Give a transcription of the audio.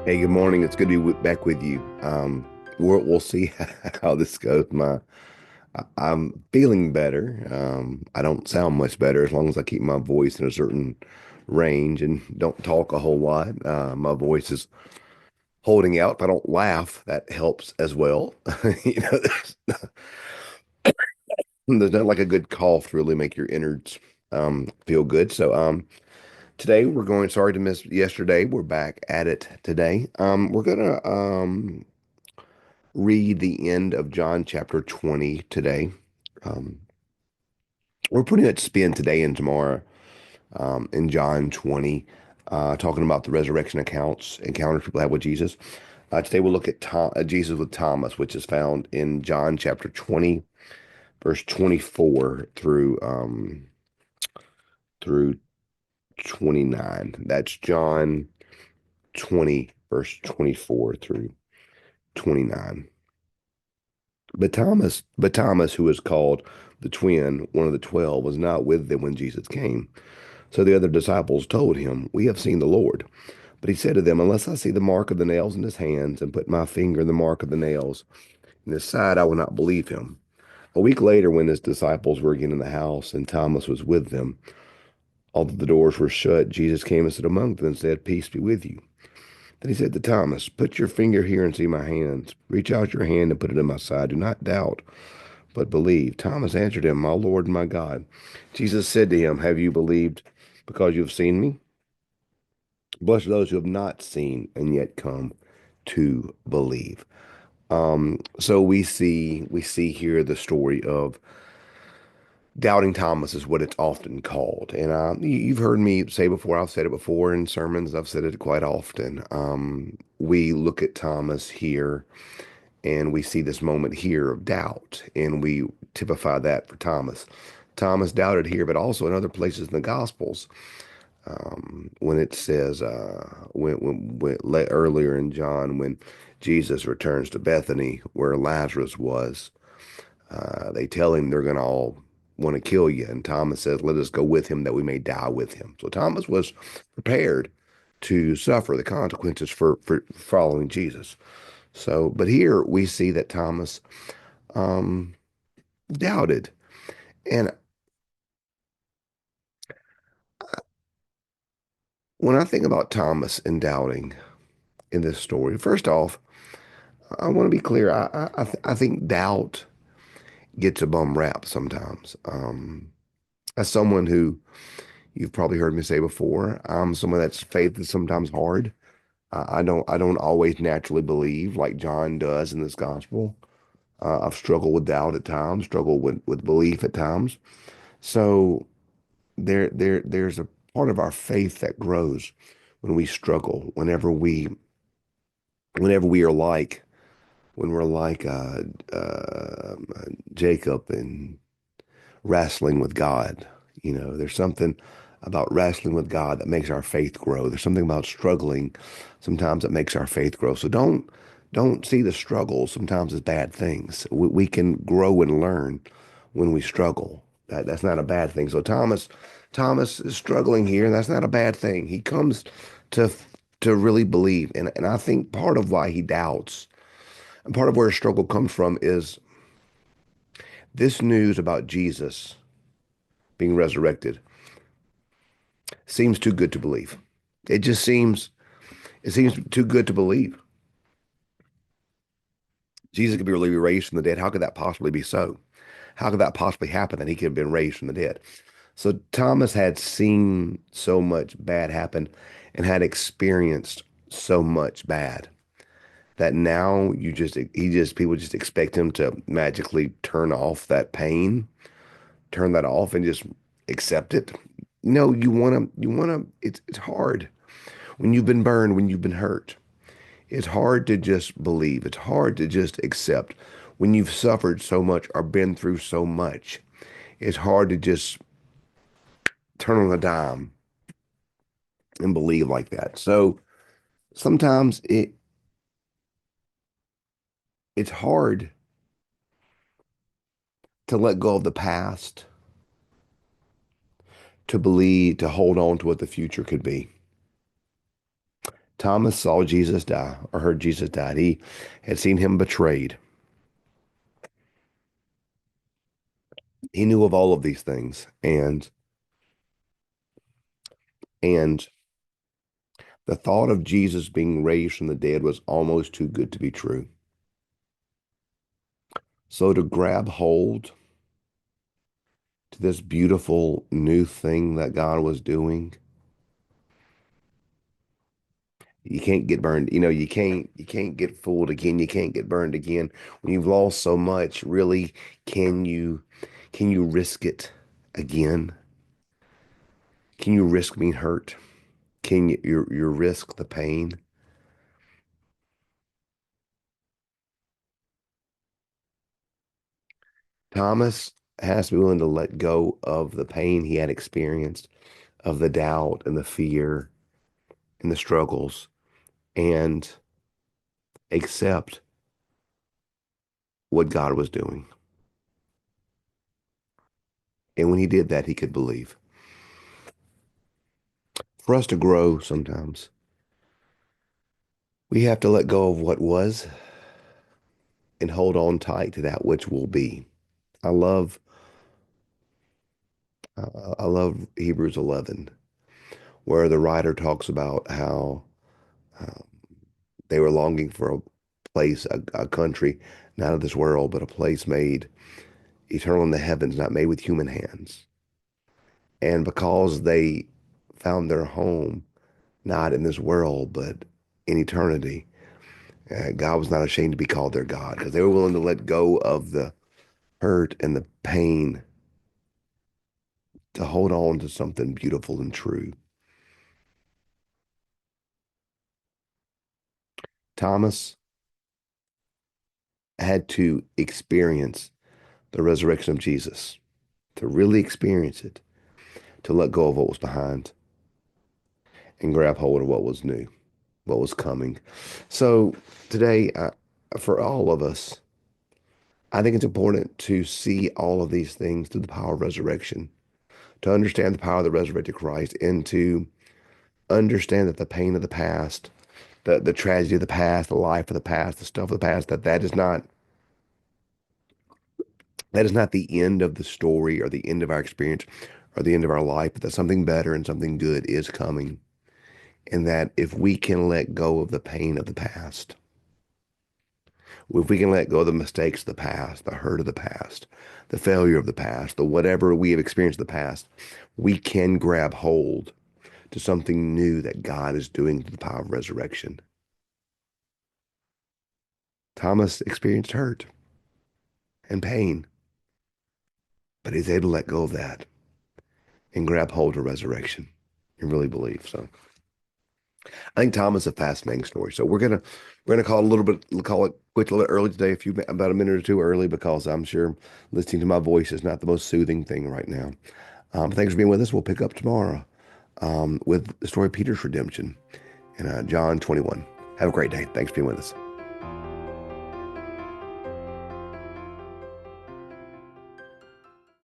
Hey, good morning. It's good to be back with you. We'll see how this goes. I'm feeling better. I don't sound much better as long as I keep my voice in a certain range and don't talk a whole lot. My voice is holding out. If I don't laugh, that helps as well. You know, there's not like a good cough to really make your innards feel good. Today we're going. Sorry to miss yesterday. We're back at it today. We're gonna read the end of John chapter 20 today. Um, we're pretty much spend today and tomorrow in John 20, talking about the resurrection encounters people have with Jesus. Today we'll look at Jesus with Thomas, which is found in John chapter 20, verse 24 through 29. That's John 20, verse 24 through 29. But Thomas, who is called the twin, one of the 12, was not with them when Jesus came. So the other disciples told him, "We have seen the Lord." But he said to them, "Unless I see the mark of the nails in his hands and put my finger in the mark of the nails in his side, I will not believe him." A week later, when his disciples were again in the house and Thomas was with them, although the doors were shut, Jesus came and stood among them and said, "Peace be with you." Then he said to Thomas, "Put your finger here and see my hands. Reach out your hand and put it in my side. Do not doubt, but believe." Thomas answered him, "My Lord and my God." Jesus said to him, "Have you believed because you have seen me? Blessed are those who have not seen and yet come to believe." So we see here the story of doubting Thomas is what it's often called. And you've heard me say before, I've said it before in sermons, I've said it quite often. We look at Thomas here and we see this moment here of doubt, and we typify that for Thomas. Thomas doubted here, but also in other places in the Gospels. When it says, earlier in John, when Jesus returns to Bethany, where Lazarus was, they tell him they're going to all want to kill you. And Thomas says, "Let us go with him that we may die with him." So Thomas was prepared to suffer the consequences for following Jesus. So, but here we see that Thomas um, doubted. And when I think about Thomas and doubting in this story, first off, I want to be clear. I think doubt gets a bum rap sometimes. As someone who you've probably heard me say before, I'm someone that's faith is sometimes hard. I don't always naturally believe like John does in this gospel. I've struggled with doubt at times, struggled with belief at times. So there's a part of our faith that grows when we struggle, whenever we are like when we're like Jacob and wrestling with God. There's something about wrestling with God that makes our faith grow. There's something about struggling sometimes that makes our faith grow. So don't see the struggle sometimes as bad things. We can grow and learn when we struggle. That's not a bad thing. So Thomas is struggling here, and that's not a bad thing. He comes to to really believe, and I think part of why he doubts and part of where his struggle comes from is this news about Jesus being resurrected seems too good to believe. It just seems too good to believe. Jesus could be really raised from the dead. How could that possibly be so? How could that possibly happen that he could have been raised from the dead? So Thomas had seen so much bad happen and had experienced so much bad that now people just expect him to magically turn off that pain, turn that off and just accept it. No, it's hard when you've been burned, when you've been hurt. It's hard to just believe. It's hard to just accept when you've suffered so much or been through so much. It's hard to just turn on a dime and believe like that. So sometimes it's hard to let go of the past, to believe, to hold on to what the future could be. Thomas saw Jesus die or heard Jesus die. He had seen him betrayed. He knew of all of these things. And the thought of Jesus being raised from the dead was almost too good to be true. So to grab hold to this beautiful new thing that God was doing, you can't get burned. You can't get fooled again. You can't get burned again. When you've lost so much, really, can you risk it again? Can you risk being hurt? Can you risk the pain? Thomas has to be willing to let go of the pain he had experienced, of the doubt and the fear and the struggles, and accept what God was doing. And when he did that, he could believe. For us to grow sometimes, we have to let go of what was and hold on tight to that which will be. I love I love Hebrews 11, where the writer talks about how uh, they were longing for a place, a country, not of this world, but a place made eternal in the heavens, not made with human hands. And because they found their home not in this world, but in eternity, God was not ashamed to be called their God because they were willing to let go of the hurt and the pain to hold on to something beautiful and true. Thomas had to experience the resurrection of Jesus, to really experience it, to let go of what was behind and grab hold of what was new, what was coming. So today, for all of us, I think it's important to see all of these things through the power of resurrection, to understand the power of the resurrected Christ, and to understand that the pain of the past, the tragedy of the past, the life of the past, the stuff of the past, that is not the end of the story or the end of our experience or the end of our life, but that something better and something good is coming. And that if we can let go of the pain of the past, if we can let go of the mistakes of the past, the hurt of the past, the failure of the past, the whatever we have experienced in the past, we can grab hold to something new that God is doing through the power of resurrection. Thomas experienced hurt and pain, but he's able to let go of that and grab hold of resurrection and really believe. So I think Thomas is a fascinating story. So we're gonna call it quit a little early today, about a minute or two early, because I'm sure listening to my voice is not the most soothing thing right now. Thanks for being with us. We'll pick up tomorrow with the story of Peter's redemption in John 21. Have a great day. Thanks for being with us.